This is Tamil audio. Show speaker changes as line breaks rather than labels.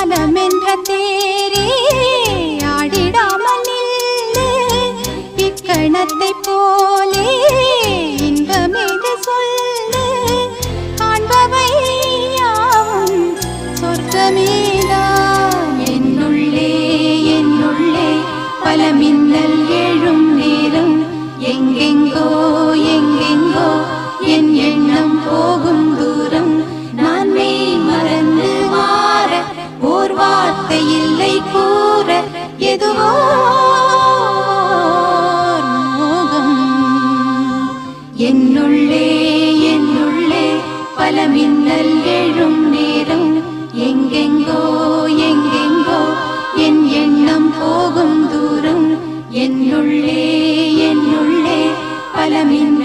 மனமென்ற தேரே ஆடிடாமல் நில்லு இக்கணத்தை போலே இன்பமேது சொல்லு காண்பவை யாவும் சொர்க்கமேதான் என்னுள்ளே என்னுள்ளே பல மின்னல் எழும் நேரம் எங்கெங்கோ எங்கெங்கோ என் எண்ணம் போகும் தூரம் நான் மெய் மறந்து மாற ஓர் வார்த்தை இல்லை கூற எதுவோ மோகம் என்னுள்ளே என்னுள்ளே பல மின்னல் எழும் நேரம் எங்கெங்கோ எங்கெங்கோ என் எண்ணம் போகும் தூரம் என்னுள்ளே என்னுள்ளே பல மின்னல்